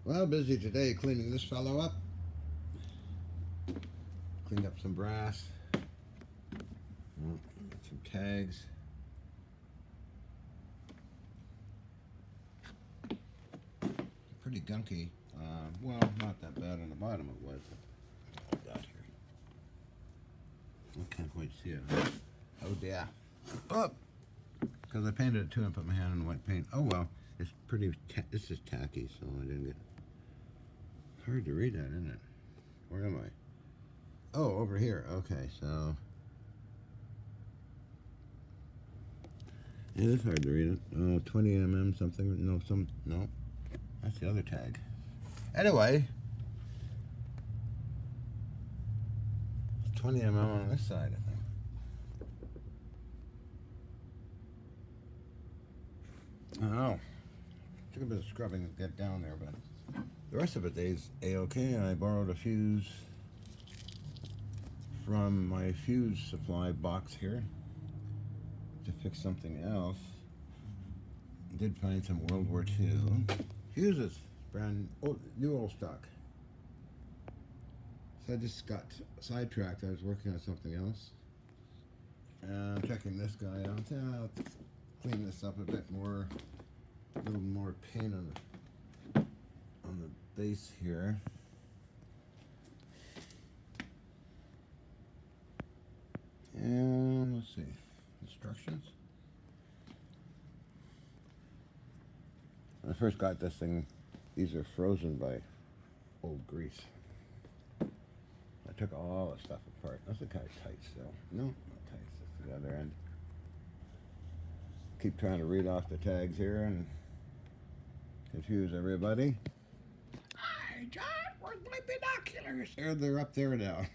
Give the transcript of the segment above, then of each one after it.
Well, busy today cleaning this fellow up. Cleaned up some brass, some tags. Pretty gunky. Well, not that bad on the bottom it was. What we got here? I can't quite see it. Oh dear. Oh! Because I painted it too and put my hand in the white paint. Oh well. It's pretty, this is tacky, so I didn't get, hard to read that, isn't it? Where am I? Oh, over here. Okay, so it is hard to read it. Oh, 20 mm something. No. That's the other tag. Anyway, 20 mm on this side, I think. I don't know. Took a bit of scrubbing to get down there, but the rest of it is A-okay. I borrowed a fuse from my fuse supply box here to fix something else. Did find some World War II fuses, new old stock. So I just got sidetracked. I was working on something else. And I'm checking this guy out. I'll clean this up a bit more, a little more paint on the base here. And let's see, instructions. When I first got this thing, these are frozen by old grease. I took all the stuff apart. That's kind of tight still. No, not tight. That's the other end. Keep trying to read off the tags here and confuse everybody. Hi, John, where's my binoculars? They're up there now.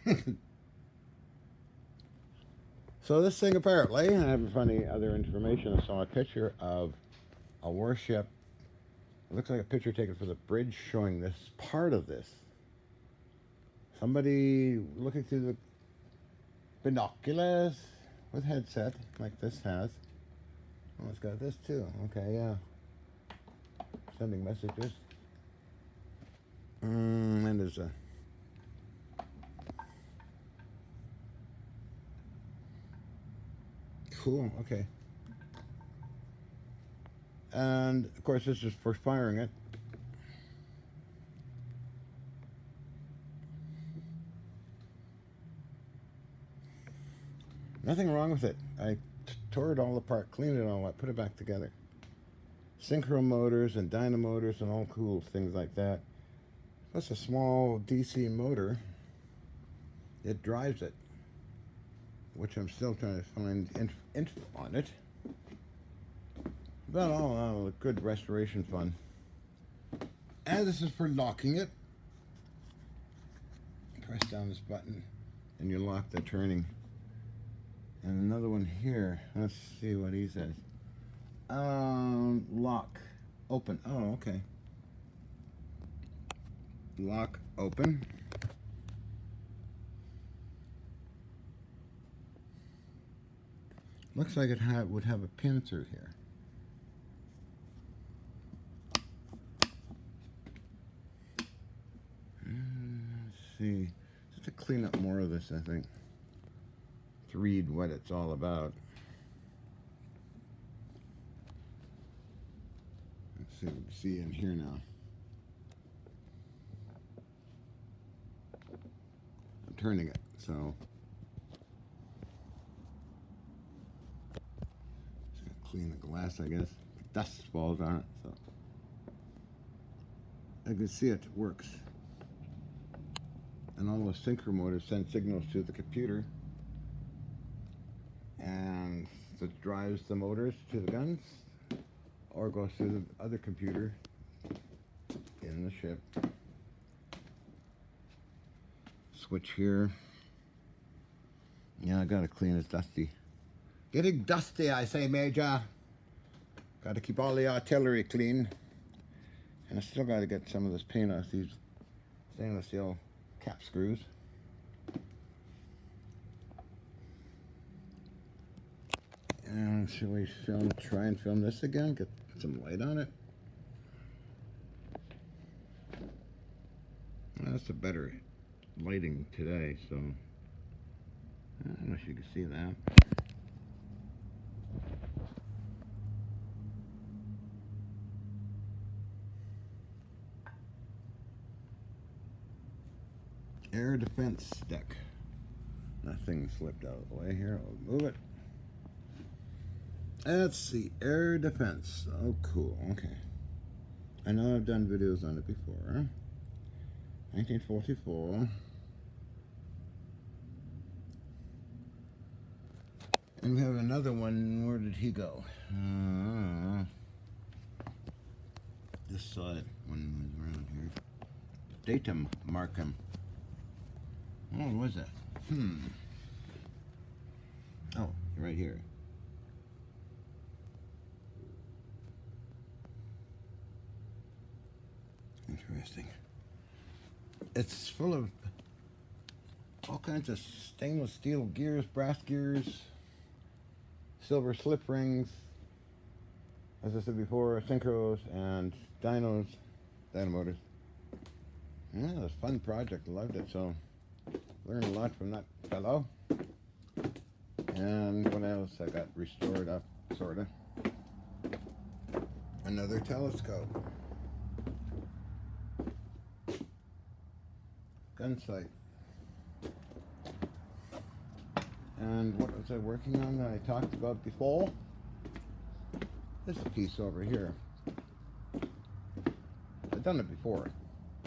So this thing apparently, I haven't found any other information. I saw a picture of a warship. It looks like a picture taken for the bridge showing this part of this. Somebody looking through the binoculars with headset like this has. Oh, it's got this too. Okay, yeah. Sending messages. And there's a cool. Okay. And of course, this is for firing it. Nothing wrong with it. I tore it all apart, cleaned it all up, put it back together. Synchro motors and dynamotors and all cool things like that. That's a small DC motor. It drives it, which I'm still trying to find info on it. But all in all, a good restoration fun. And this is for locking it. Press down this button and you lock the turning. And another one here. Let's see what he says. Lock. Open. Oh, okay. Lock. Open. Looks like it would have a pin through here. Let's see. Just to clean up more of this, I think. To read what it's all about. Let's see what we see in here now. I'm turning it, so just gonna clean the glass, I guess. Dust falls on it, so I can see it works. And all the synchro motors send signals to the computer. And it drives the motors to the guns or goes through the other computer in the ship. Switch here. Yeah, I gotta clean it. Dusty. Getting dusty, I say, Major. Gotta keep all the artillery clean. And I still gotta get some of this paint off these stainless steel cap screws. And should we try and film this again? Get some light on it. That's a better lighting today, so I don't know if you can see that. Air defense deck. That thing slipped out of the way here. I'll move it. That's the air defense. Oh, cool. Okay. I know I've done videos on it before. 1944. And we have another one. Where did he go? This side. One was around here. Datum Markham. Oh, what was that? Oh, right here. Interesting. It's full of all kinds of stainless steel gears, brass gears, silver slip rings, as I said before, synchros and dynos, dynamotors. Yeah, it was a fun project. Loved it. So learned a lot from that fellow. And what else? I got restored up, sorta. Another telescope. Gun sight. And what was I working on that I talked about before? This piece over here. I've done it before.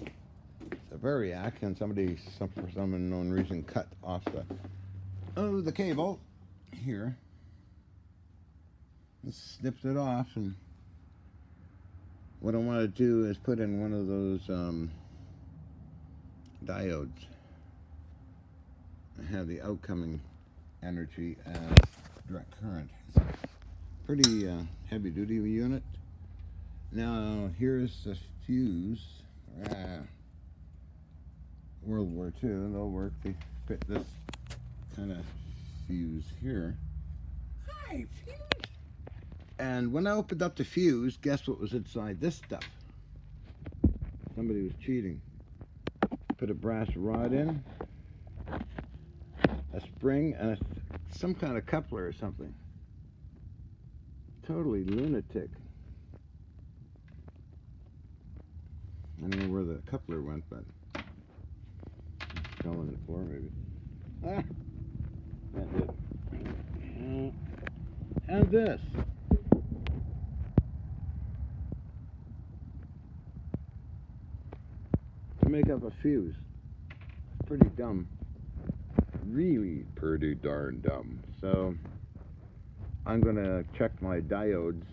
It's a variac, and somebody, for some unknown reason, cut off the cable here. Just snipped it off, and what I want to do is put in one of those diodes. I have the outcoming energy as direct current. It's a pretty heavy duty unit. Now here's the fuse. World War II, they'll work. They fit this kind of fuse here. Hi, fuse. And when I opened up the fuse, guess what was inside this stuff? Somebody was cheating. Put a brass rod in, a spring, and some kind of coupler or something. Totally lunatic. I don't know where the coupler went, but it fell on the floor maybe. Ah, that did. And this. To make up a fuse. It's pretty dumb. Really pretty darn dumb. So I'm gonna check my diodes,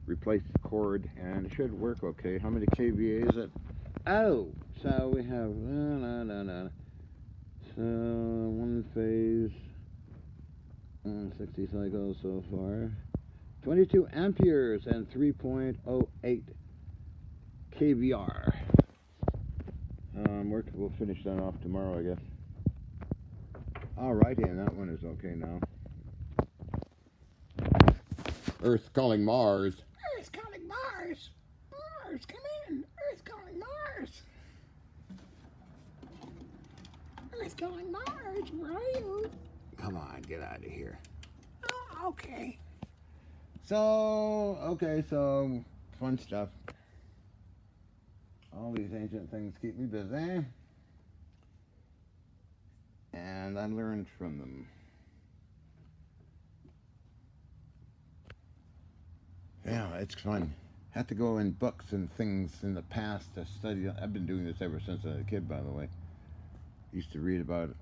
replace the cord, and it should work okay. How many kVA is it? Oh, so we have so one phase, 60 cycles so far. 22 amperes and 3.08 kVR. We'll finish that off tomorrow, I guess. Alrighty, and that one is okay now. Earth calling Mars. Earth calling Mars. Mars, come in. Earth calling Mars. Earth calling Mars. Where are you? Come on, get out of here. Oh, okay. So fun stuff. All these ancient things keep me busy. And I learned from them. Yeah, it's fun. Had to go in books and things in the past to study. I've been doing this ever since I was a kid, by the way. Used to read about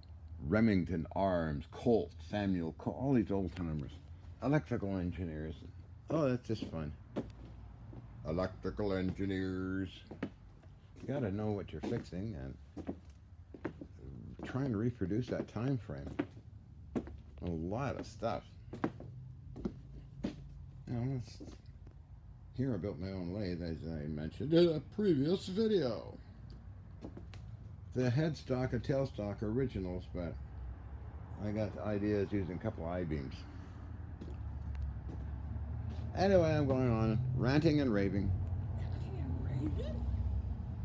Remington Arms, Colt, Samuel Colt, all these old timers. Electrical engineers. Oh, that's just fun. Electrical engineers. You gotta know what you're fixing and trying to reproduce that time frame. A lot of stuff. Here I built my own lathe, as I mentioned in a previous video. The headstock and tailstock are originals, but I got the ideas using a couple of I-beams. Anyway, I'm going on ranting and raving. Ranting and raving?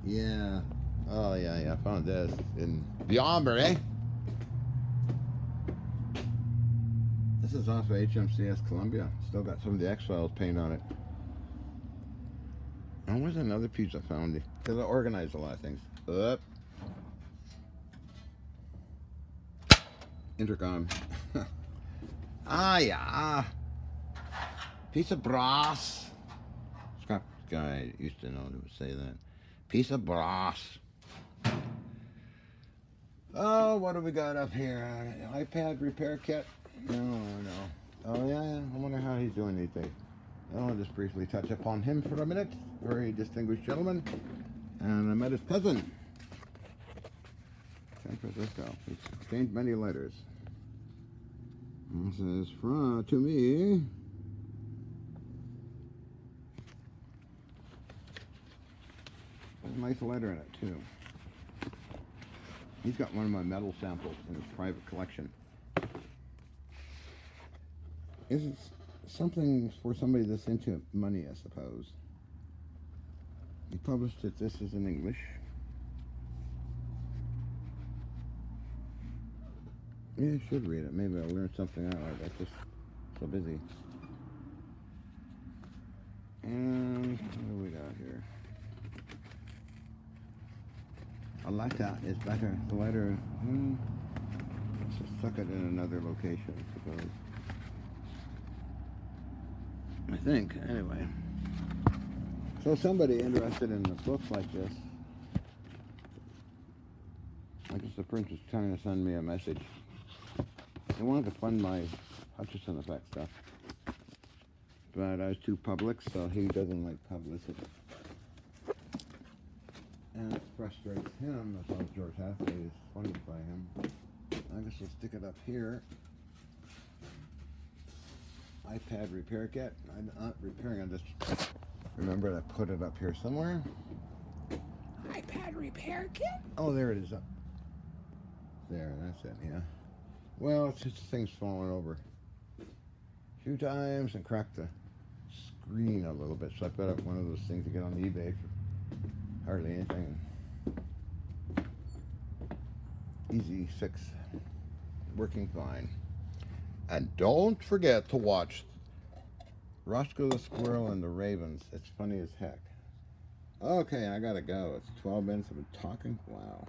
Yeah. Oh, yeah, I found this in the Armory. This is off of HMCS Columbia. Still got some of the X-Files paint on it. And where's another piece I found? Because I organized a lot of things. Up. Intercom. Ah, yeah. Piece of brass. Scrap guy used to know to say that. Piece of brass. Oh, what do we got up here? iPad repair kit? No. Oh, yeah. I wonder how he's doing these days. I'll just briefly touch upon him for a minute. Very distinguished gentleman. And I met his cousin. San Francisco. He's exchanged many letters. This is from to me. There's a nice letter in it, too. He's got one of my metal samples in his private collection. This is something for somebody that's into money, I suppose. He published it. This is in English. Yeah, I should read it. Maybe I'll learn something out. I'm just so busy. And what do we got here? A letter is better. The letter, let's just stuck it in another location, I suppose. I think, anyway. So somebody interested in a book like this, I guess the prince was trying to send me a message. They wanted to fund my Hutchison effect stuff, but I was too public, so he doesn't like publicity. And it frustrates him. That's how George Hathaway is funded by him. I guess I'll stick it up here. iPad repair kit. I'm not repairing, I just remembered I put it up here somewhere. iPad repair kit? Oh, there it is up. There, that's it, yeah. Well, it's just the thing's falling over a few times and cracked the screen a little bit, so I put up one of those things to get on eBay for hardly anything. Easy fix. Working fine. And don't forget to watch Roscoe the Squirrel and the Ravens. It's funny as heck. Okay, I gotta go. It's 12 minutes. I've been talking. Wow.